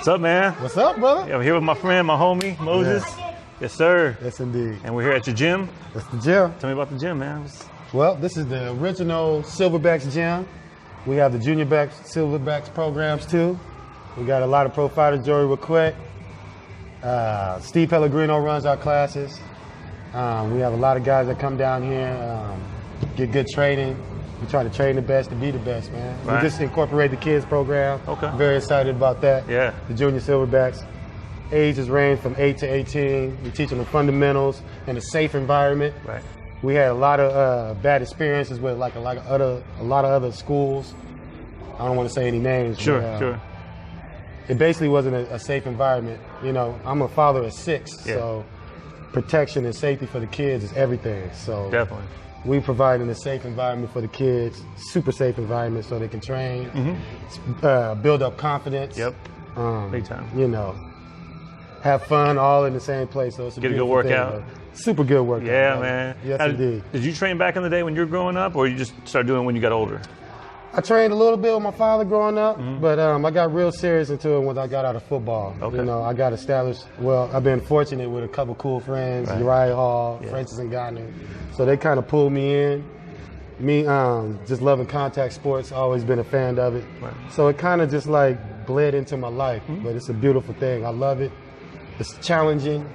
What's up, man? What's up, brother? Yeah, I'm here with my friend, my homie, Moses. Yes, sir. Yes, indeed. And we're here at your gym. That's the gym. Tell me about the gym, man. Well, this is the original Silverbacks Gym. We have the junior Silverbacks programs too. We got a lot of pro fighters, Joey Raquette. Steve Pellegrino runs our classes. We have a lot of guys that come down here, get good training. We try to train the best to be the best, man. Right. We just incorporate the kids program. Okay. Very excited about that. Yeah. The junior Silverbacks. Ages range from 8 to 18. We teach them the fundamentals in a safe environment. Right. We had a lot of bad experiences with like a lot of other schools. I don't want to say any names. Sure, but, sure. It basically wasn't a safe environment. You know, I'm a father of 6, so protection and safety for the kids is everything. So definitely. We provide a safe environment for the kids, super safe environment so they can train, build up confidence. Yep. Big time. You know, have fun all in the same place. So it's a Get a good beautiful workout. thing, super good workout. Yeah, man. Yes, Now, indeed. Did you train back in the day when you were growing up, or you just started doing it when you got older? I trained a little bit with my father growing up, but I got real serious into it when I got out of football. Okay. You know, I got established. Well, I've been fortunate with a couple cool friends, Uriah Hall, Francis and Gardner. So they kind of pulled me in. Me, just loving contact sports, always been a fan of it. Right. So it kind of just like bled into my life, but it's a beautiful thing. I love it. It's challenging.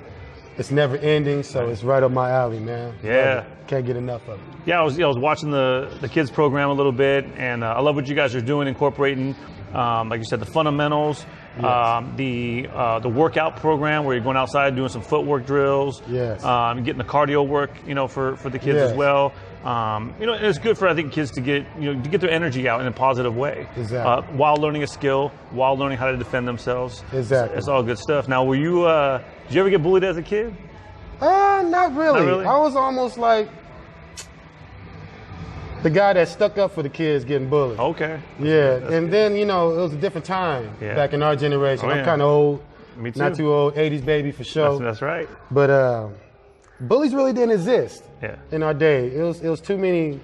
It's never ending, so it's right up my alley, man. Yeah. Can't get enough of it. Yeah, I was watching the kids program a little bit, and I love what you guys are doing, incorporating, like you said, the fundamentals, the workout program where you're going outside doing some footwork drills, getting the cardio work, you know, for the kids as well. You know, it's good for, I think, kids to get their energy out in a positive way. Exactly. While learning a skill, while learning how to defend themselves. Exactly. It's all good stuff. Now, were you? Did you ever get bullied as a kid? Not really. Not really? I was almost like the guy that stuck up for the kids getting bullied. Okay. Yeah, That's and good. then, you know, it was a different time back in our generation. Oh, I'm kind of old. Me too. Not too old, 80s baby for sure. That's right. But bullies really didn't exist in our day. It was too many,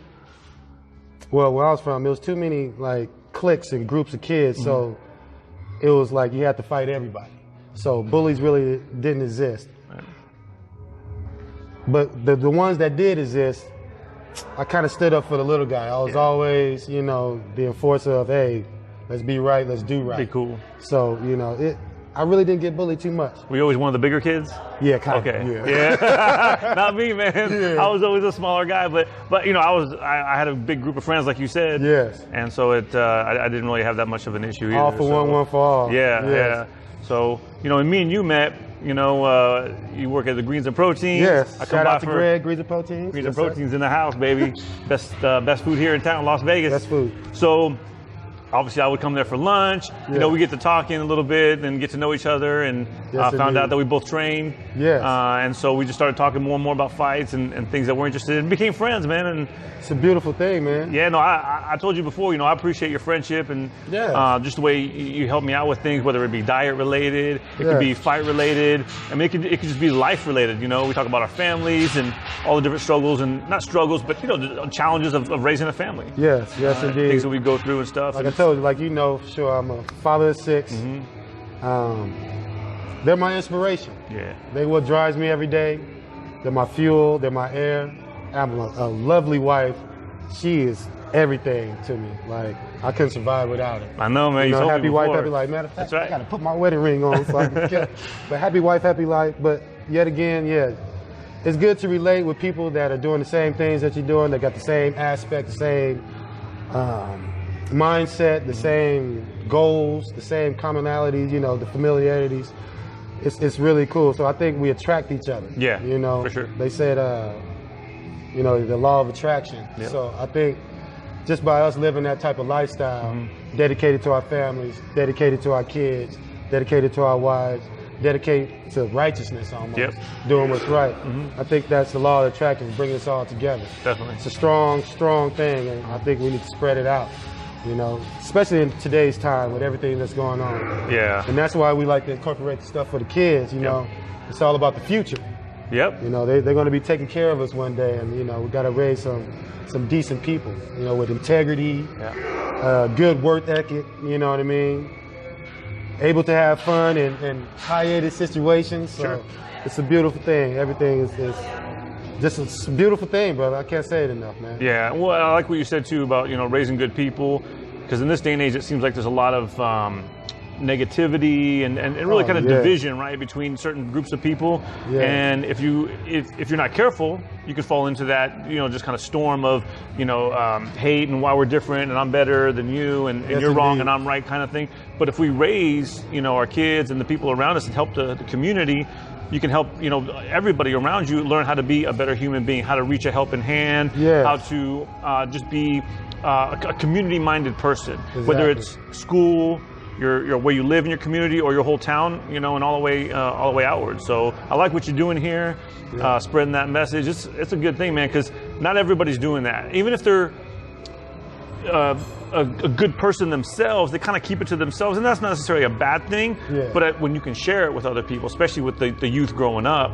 well, where I was from, it was too many like cliques and groups of kids, so it was like you had to fight everybody. So bullies really didn't exist. Right. But the ones that did exist, I kind of stood up for the little guy. I was always, you know, the enforcer of, hey, let's be right, let's do right. Be cool. So, you know, I really didn't get bullied too much. Were you always one of the bigger kids? Yeah, kind of. of. Yeah. Not me, man. Yeah. I was always a smaller guy, but you know, I had a big group of friends, like you said. Yes. And so I didn't really have that much of an issue either. All for one for all. Yeah, yes. yeah. So, you know, and me and you met, you know, you work at the Greens and Proteins. Yes. I come Shout by out to for Greg, Greens and Proteins. Greens and Proteins in the house, baby. Best food here in town, Las Vegas. Best food. So, obviously, I would come there for lunch. You know, we get to talking a little bit and get to know each other, and found out that we both train. Yes. And so we just started talking more and more about fights and things that we're interested in. Became friends, man. And it's a beautiful thing, man. yeah, no, I told you before, you know, I appreciate your friendship and just the way you help me out with things, whether it be diet related, it could be fight related. I mean, it could just be life related. You know, we talk about our families and all the different struggles, and not struggles, but, you know, the challenges of raising a family. Yes, indeed. Things that we go through and stuff. Like I told you, like, you know, sure, I'm a father of 6. They're my inspiration. Yeah. They what drives me every day. They're my fuel. They're my air. I have a lovely wife. She is everything to me. Like, I couldn't survive without her. I know, man. You know, told happy me wife, before. happy life. Matter of fact, That's right. I gotta put my wedding ring on so I can kill it. But happy wife, happy life. But yet again, it's good to relate with people that are doing the same things that you're doing. They got the same aspect, the same mindset, the same goals, the same commonalities, you know, the familiarities. It's really cool. So I think we attract each other. Yeah, you know, for sure. They said, you know, the law of attraction. Yep. So I think just by us living that type of lifestyle, dedicated to our families, dedicated to our kids, dedicated to our wives, dedicated to righteousness almost, doing what's right. I think that's the law of attraction, bringing us all together. Definitely. It's a strong, strong thing, and I think we need to spread it out, you know, especially in today's time with everything that's going on. Yeah. And that's why we like to incorporate the stuff for the kids, you know. It's all about the future. Yep. You know, they're going to be taking care of us one day, and, you know, we got to raise some decent people, you know, with integrity, good work ethic, you know what I mean? able to have fun in hiatus situations. So Sure. it's a beautiful thing. Everything is just a beautiful thing, brother. I can't say it enough, man. Yeah, well, I like what you said too about raising good people, because in this day and age, it seems like there's a lot of negativity and really kind of division, right, between certain groups of people. Yeah. And if you're not careful, you could fall into that just kind of storm of hate and why we're different and I'm better than you and Yes, you're wrong indeed. and I'm right kind of thing. But if we raise our kids and the people around us and help the community, you can help everybody around you learn how to be a better human being, how to reach a helping hand, Yes. how to just be a community-minded person, whether it's school, your where you live in your community, or your whole town, and all the way outward. So I like what you're doing here, spreading that message. It's a good thing, man, because not everybody's doing that. Even if they're a good person themselves, they kind of keep it to themselves, and that's not necessarily a bad thing. Yeah. But when you can share it with other people, especially with the youth growing up,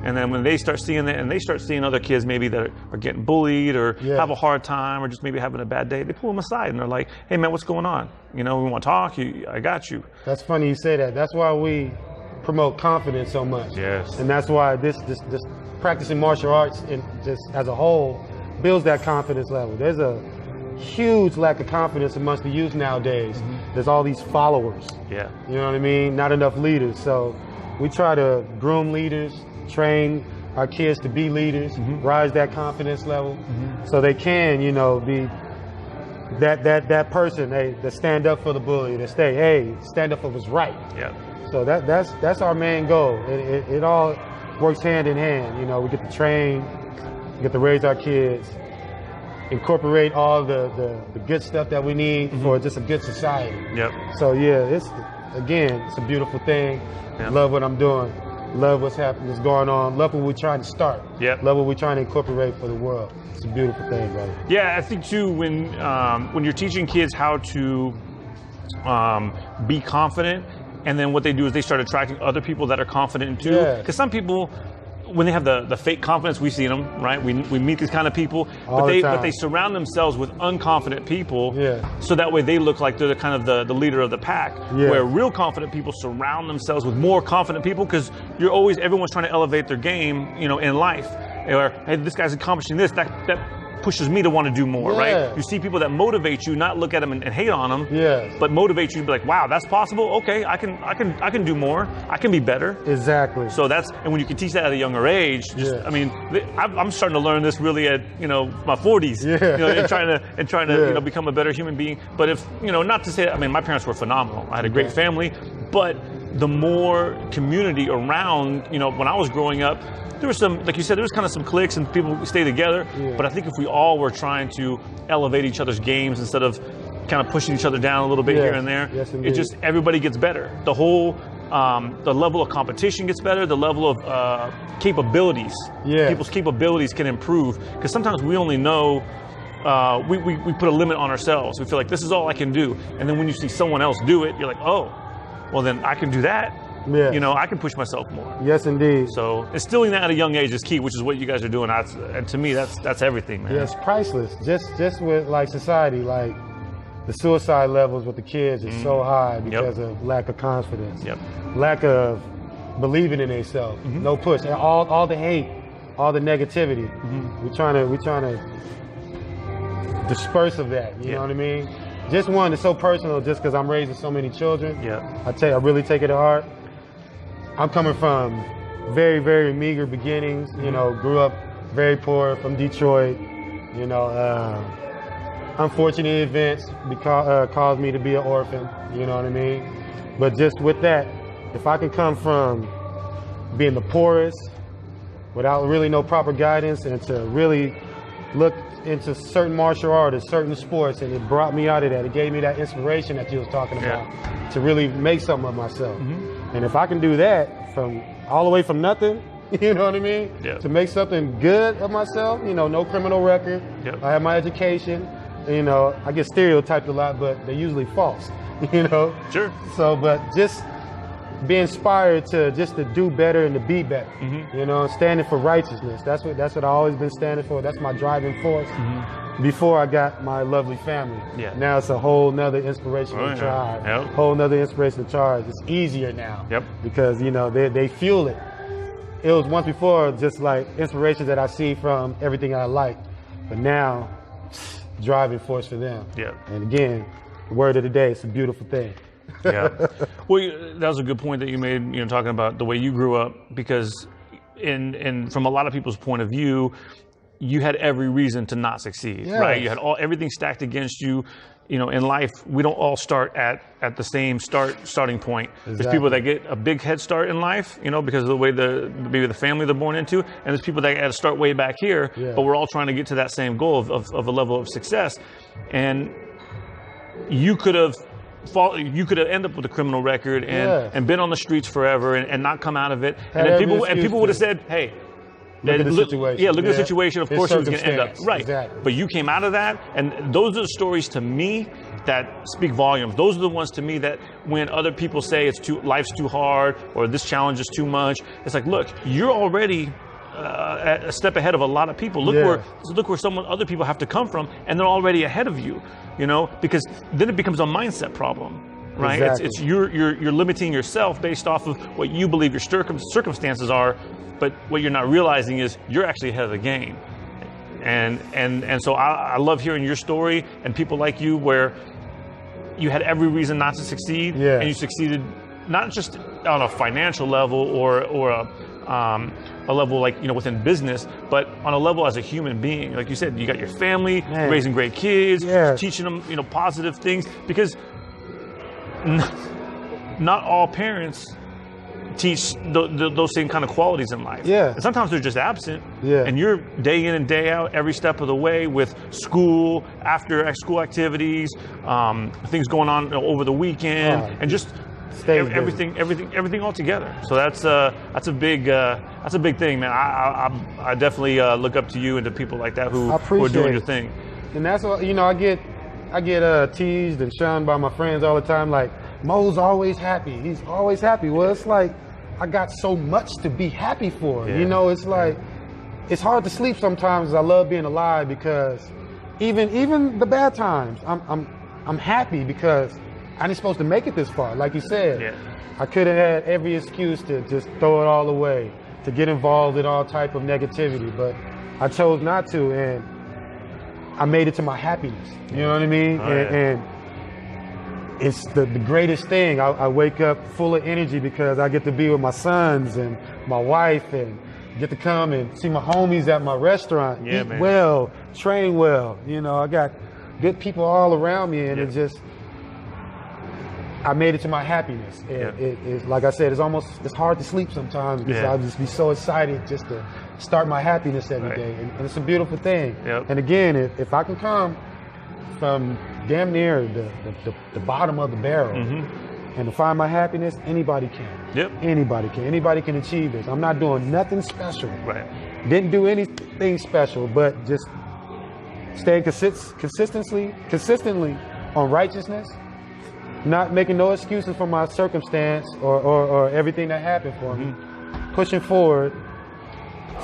and then when they start seeing that, and they start seeing other kids maybe that are getting bullied or have a hard time or just maybe having a bad day, they pull them aside and they're like, "Hey, man, what's going on? We want to talk. I got you." That's funny you say that. That's why we promote confidence so much. Yes. And that's why this practicing martial arts and just as a whole builds that confidence level. There's a huge lack of confidence amongst the youth nowadays. There's all these followers. Yeah. You know what I mean? Not enough leaders. So we try to groom leaders, train our kids to be leaders, rise that confidence level, so they can, be that person, that stand up for the bully, that stand up for what's right. Yeah. So that's our main goal. It all works hand in hand. We get to train, we get to raise our kids, incorporate all the good stuff that we need for just a good society. Yep. So yeah, it's a beautiful thing. Yeah. Love what I'm doing. Love what's happening, what's going on. Love what we're trying to start. Yep. Love what we're trying to incorporate for the world. It's a beautiful thing, brother. Yeah, I think too when you're teaching kids how to be confident, and then what they do is they start attracting other people that are confident too. Yeah. Because some people, when they have the fake confidence, we see them, right? We meet these kind of people, All the time. but they surround themselves with unconfident people, Yeah. so that way they look like they're the kind of the leader of the pack. Yeah. Where real confident people surround themselves with more confident people, because everyone's trying to elevate their game, in life. Or, hey, this guy's accomplishing this, that pushes me to want to do more, Yeah. right? You see people that motivate you, not look at them and hate on them, Yes. but motivate you to be like, wow, that's possible. Okay, I can do more. I can be better. Exactly. So and when you can teach that at a younger age, I'm starting to learn this really at my 40s, Yeah. and trying to Yeah. become a better human being. But if not to say, my parents were phenomenal. I had a great family, but the more community around, when I was growing up, there was some, like you said, there was kind of some cliques and people stay together. Yeah. But I think if we all were trying to elevate each other's games instead of kind of pushing each other down a little bit Yes. here and there, Yes, it indeed. just, everybody gets better. The whole, the level of competition gets better. The level of capabilities, Yes. people's capabilities can improve. Because sometimes we only know, we put a limit on ourselves. We feel like this is all I can do. And then when you see someone else do it, you're like, oh, well then I can do that. Yes. I can push myself more. Yes, indeed. So instilling that at a young age is key, which is what you guys are doing. And to me, that's everything, man. Yeah, it's priceless. Just with society, the suicide levels with the kids is so high because of lack of confidence. Yep. Lack of believing in themselves. No push. And all the hate, all the negativity. We're trying to disperse of that. You know what I mean? Just one, it's so personal just because I'm raising so many children. Yeah. I really take it to heart. I'm coming from very, very meager beginnings. Grew up very poor from Detroit. Unfortunate events caused me to be an orphan. You know what I mean? But just with that, if I can come from being the poorest without really no proper guidance and to really look into certain martial arts, certain sports, and it brought me out of that. It gave me that inspiration that you was talking about to really make something of myself. And if I can do that from all the way from nothing, you know what I mean? Yeah. To make something good of myself, no criminal record. Yep. I have my education. I get stereotyped a lot, but they're usually false. Sure. So, but just be inspired to just to do better and to be better. You know, standing for righteousness. That's what I've always been standing for. That's my driving force. Before I got my lovely family. Yeah. Now it's a whole nother inspirational charge. Yep. Whole nother inspirational charge. It's easier now. Yep. Because, you know, they fuel it. It was once before just like inspiration that I see from everything I like. But now, driving force for them. Yeah. And again, the word of the day, it's a beautiful thing. Yeah. Well, that was a good point that you made, you know, talking about the way you grew up, because from a lot of people's point of view, you had every reason to not succeed, right? You had everything stacked against you. You know, in life, we don't all start at the same starting point. Exactly. There's people that get a big head start in life, you know, because of the way maybe the family they're born into, and there's people that had to start way back here, but we're all trying to get to that same goal of a level of success. And you could have ended up with a criminal record and been on the streets forever and not come out of it. And people would have said, hey, look at the situation. Yeah, look at the situation. Of course, it was going to end up right. Exactly. But you came out of that, and those are the stories to me that speak volumes. Those are the ones to me that when other people say life's too hard or this challenge is too much, it's like, look, you're already a step ahead of a lot of people. Look where other people have to come from, and they're already ahead of you. You know, because then it becomes a mindset problem. Right, Exactly. It's you're limiting yourself based off of what you believe your circumstances are, but what you're not realizing is you're actually ahead of the game. And so I love hearing your story and people like you where you had every reason not to succeed, and you succeeded not just on a financial level or a level like, you know, within business, but on a level as a human being. Like you said, you got your family, raising great kids, teaching them, you know, positive things, because not all parents teach those same kind of qualities in life. And sometimes they're just absent. And you're day in and day out, every step of the way with school, after school activities, things going on over the weekend, and just everything all together. So that's a big thing, man. I definitely look up to you and to people like that who are doing your thing. And that's what, you know, I get teased and shunned by my friends all the time, like, Mo's always happy. He's always happy. Well, it's like, I got so much to be happy for. You know, it's like, it's hard to sleep sometimes. I love being alive because even the bad times, I'm happy because I ain't supposed to make it this far. Like you said, I could have had every excuse to just throw it all away, to get involved in all type of negativity, but I chose not to, and I made it to my happiness. You know what I mean? And it's the greatest thing. I wake up full of energy because I get to be with my sons and my wife and get to come and see my homies at my restaurant, eat well, train well. You know, I got good people all around me, and it just, I made it to my happiness. It's like I said, it's hard to sleep sometimes because I'll just be so excited just to start my happiness every day. And it's a beautiful thing. And again, if I can come from damn near the bottom of the barrel and to find my happiness, anybody can. Anybody can. Anybody can achieve this. I'm not doing nothing special. Didn't do anything special, but just staying consistently on righteousness, not making no excuses for my circumstance or everything that happened for me. Pushing forward,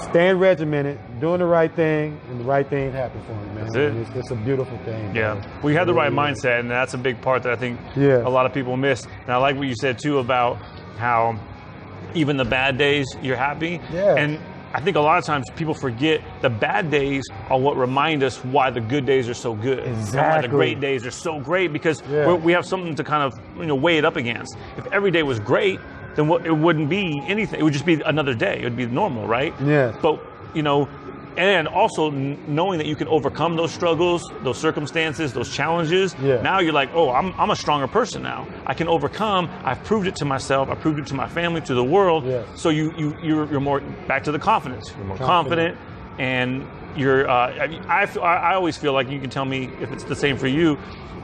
staying regimented, doing the right thing, and the right thing happened for me, man. That's it. It's a beautiful thing. We had the right mindset, and that's a big part that I think a lot of people miss. And I like what you said too about how even the bad days you're happy. And I think a lot of times people forget the bad days are what remind us why the good days are so good. And why the great days are so great, because we have something to kind of, you know, weigh it up against. If every day was great, then it wouldn't be anything. It would just be another day. It would be normal, right? But, you know, and also knowing that you can overcome those struggles, those circumstances, those challenges. Now you're like, oh, I'm a stronger person now. I can overcome. I've proved it to myself. I proved it to my family, to the world. So you're more back to the confidence. You're more confident, and you're. I always feel like, you can tell me if it's the same for you.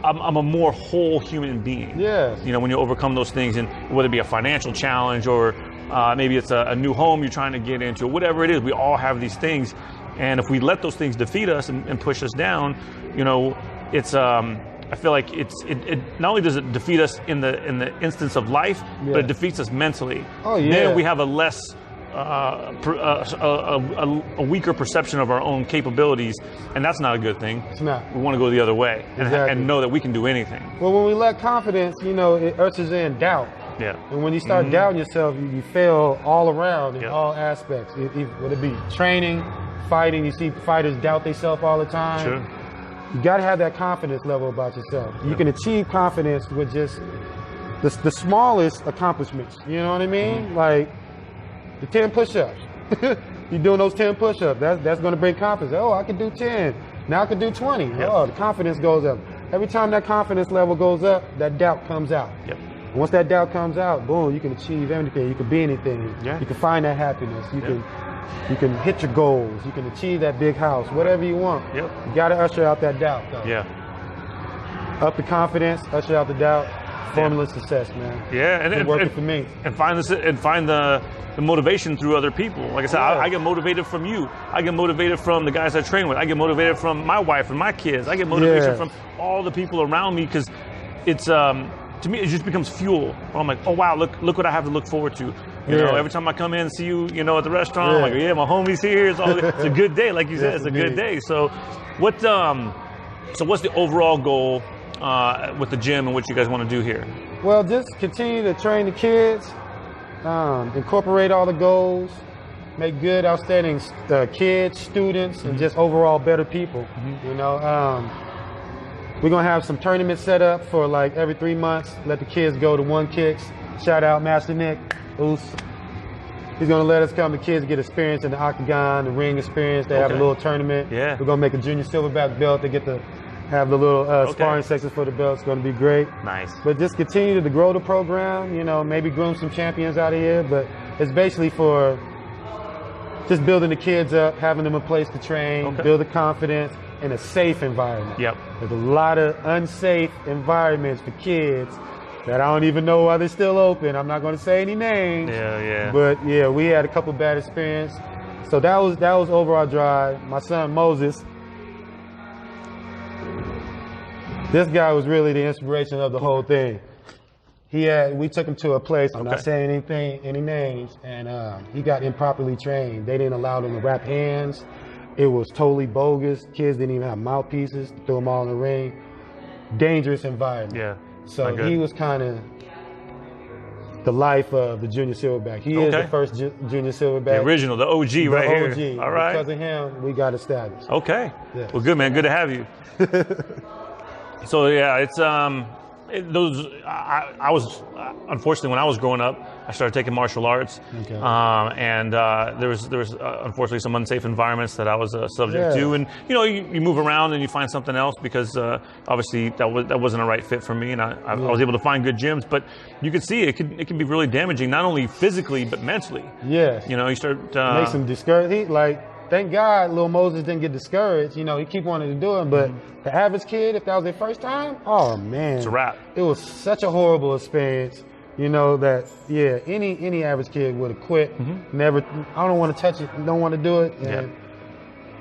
I'm a more whole human being. You know, when you overcome those things, and whether it be a financial challenge or maybe it's a new home you're trying to get into, or whatever it is, we all have these things. And if we let those things defeat us and push us down, you know, it's I feel like it not only does it defeat us in the instance of life, but it defeats us mentally. Oh yeah. Then we have a less a weaker perception of our own capabilities, and that's not a good thing. It's not. We want to go the other way and know that we can do anything. Well, when we lack confidence, it ushers in doubt. Yeah. And when you start doubting yourself, you fail all around in all aspects. Would it be training, fighting? You see fighters doubt themselves all the time. Sure. You got to have that confidence level about yourself. You can achieve confidence with just the smallest accomplishments. You know what I mean? Like the 10 push-ups. You're doing those 10 push-ups. That's going to bring confidence. Oh, I can do 10. Now I can do 20. Yep. Oh, the confidence goes up. Every time that confidence level goes up, that doubt comes out. Yep. Once that doubt comes out, boom, you can achieve anything. You can be anything. Yeah. You can find that happiness. You can hit your goals. You can achieve that big house, whatever you want. Yep. You got to usher out that doubt, though. Yeah. Up the confidence, usher out the doubt. Formula success, man. Yeah, and it's working for me. And find the motivation through other people. Like I said, I get motivated from you. I get motivated from the guys I train with. I get motivated from my wife and my kids. I get motivation from all the people around me because it's to me it just becomes fuel. I'm like, oh wow, look what I have to look forward to. You know, every time I come in and see you, at the restaurant, I'm like, yeah, my homie's here. It's a good day, like you said, it's a good day. So what's the overall goal with the gym and what you guys want to do here? Well, just continue to train the kids, incorporate all the goals, make good, outstanding kids, students, and just overall better people. We're going to have some tournaments set up for like every 3 months. Let the kids go to one kicks. Shout out Master Nick. He's going to let us come. The kids get experience in the octagon, the ring experience. They have a little tournament. Yeah. We're going to make a junior silverback belt. They get to have the little sparring sections for the belt. It's going to be great. Nice. But just continue to grow the program, maybe groom some champions out of here. But it's basically for just building the kids up, having them a place to train, build the confidence in a safe environment. Yep. There's a lot of unsafe environments for kids that I don't even know why they're still open. I'm not going to say any names. Yeah. But yeah, we had a couple bad experiences. So that was overall drive. My son Moses, this guy was really the inspiration of the whole thing. We took him to a place, I'm not saying any names, and he got improperly trained. They didn't allow them to wrap hands. It was totally bogus. Kids didn't even have mouthpieces. Threw them all in the ring. Dangerous environment. Yeah. So he was kind of the life of the junior silverback. He is the first junior silverback. The original, the OG right here. All right. Because of him, we got established. Okay. Yes. Well, good, man. Good to have you. So yeah, it's I was unfortunately when I was growing up, I started taking martial arts, and there was unfortunately some unsafe environments that I was subject to, and you move around and you find something else because obviously that wasn't a right fit for me, and I was able to find good gyms, but you could see it can be really damaging, not only physically but mentally. Yes. You start makes him discouraged. Thank God little Moses didn't get discouraged. He keep wanting to do it, but the average kid, if that was their first time, oh man, it's a wrap. It was such a horrible experience. That any average kid would have quit. Never. I don't want to touch it. Don't want to do it. And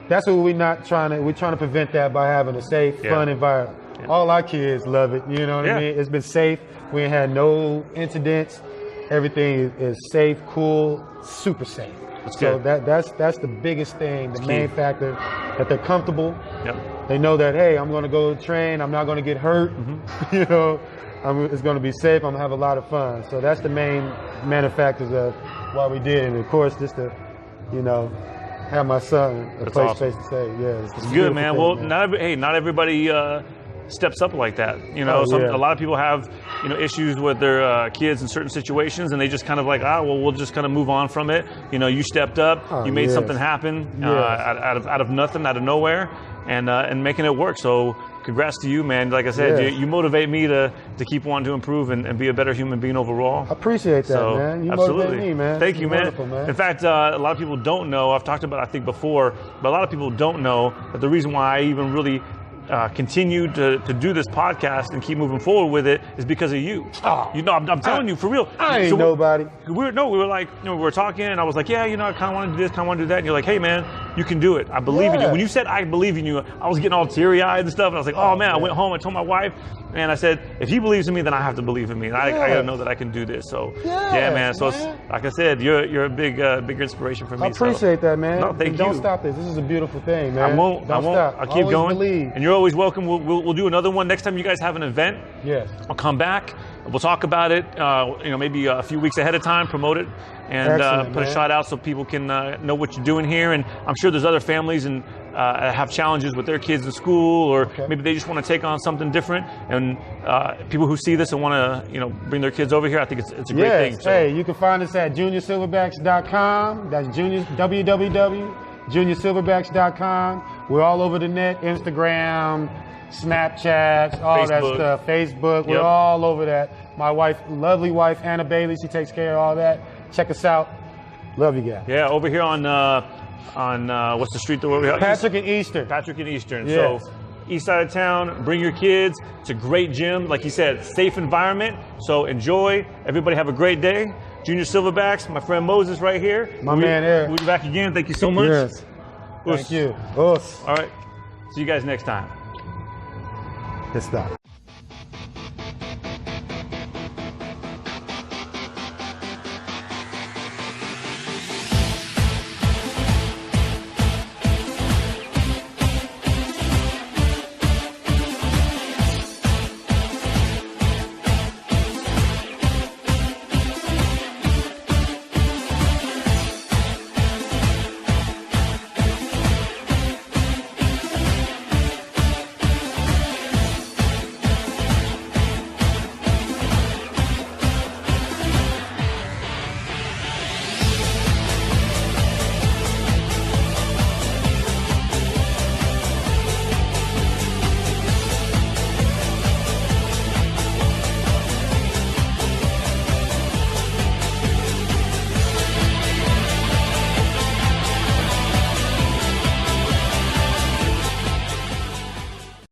that's what we're trying to prevent that by having a safe, fun environment. Yeah. All our kids love it. You know what I mean? It's been safe. We ain't had no incidents. Everything is safe, cool, super safe. So that's the biggest thing, the main factor, that they're comfortable. Yep. They know that, hey, I'm going to go train. I'm not going to get hurt. It's going to be safe. I'm going to have a lot of fun. So that's the main factors of why we did. And of course, just to, have my son a place to say, it's good, man. Well, man. Not everybody steps up like that. A lot of people have, issues with their kids in certain situations, and they just kind of like, we'll just kind of move on from it. You stepped up, you made something happen out of nothing, out of nowhere, and making it work. So congrats to you, man. Like I said, you motivate me to keep wanting to improve and be a better human being overall. I appreciate that, man. You motivate me, man. Thank you, man. In fact, a lot of people don't know, I've talked about it, I think, before, but a lot of people don't know that the reason why I even really continue to do this podcast and keep moving forward with it is because of you. I'm telling you, for real. I ain't nobody. We were like, we were talking, and I was like, I kind of want to do this, kind of want to do that. And you're like, hey, man, you can do it. I believe in you. When you said I believe in you, I was getting all teary-eyed and stuff. And I was like, oh man, I went home, I told my wife, and I said, if he believes in me, then I have to believe in me. And I got to know that I can do this. So yeah, man. So like I said, you're a bigger inspiration for me. I appreciate that, man. No, thank you. Don't stop this. This is a beautiful thing, man. I won't. Stop. I'll keep Always going. Believe. And you're always welcome. We'll do another one next time you guys have an event. Yes. I'll come back. We'll talk about it. Maybe a few weeks ahead of time, promote it, and put a shot out so people can know what you're doing here. And I'm sure there's other families and have challenges with their kids in school, or maybe they just want to take on something different. And people who see this and want to, bring their kids over here, I think it's a great thing. So. Hey, you can find us at juniorsilverbacks.com. That's www.juniorsilverbacks.com. We're all over the net, Instagram, Snapchat, all Facebook. that stuff, Facebook. We're all over that. My wife, lovely wife, Anna Bailey, she takes care of all that. Check us out. Love you guys. Yeah, over here on what's the street that we're here? Patrick and Eastern. Patrick and Eastern. Yes. So east side of town, bring your kids. It's a great gym. Like you said, safe environment. So enjoy. Everybody have a great day. Junior Silverbacks, my friend Moses right here. My man Eric. We'll be back again. Thank you so much. Yes. Thank you. Us. All right. See you guys next time. Good stuff.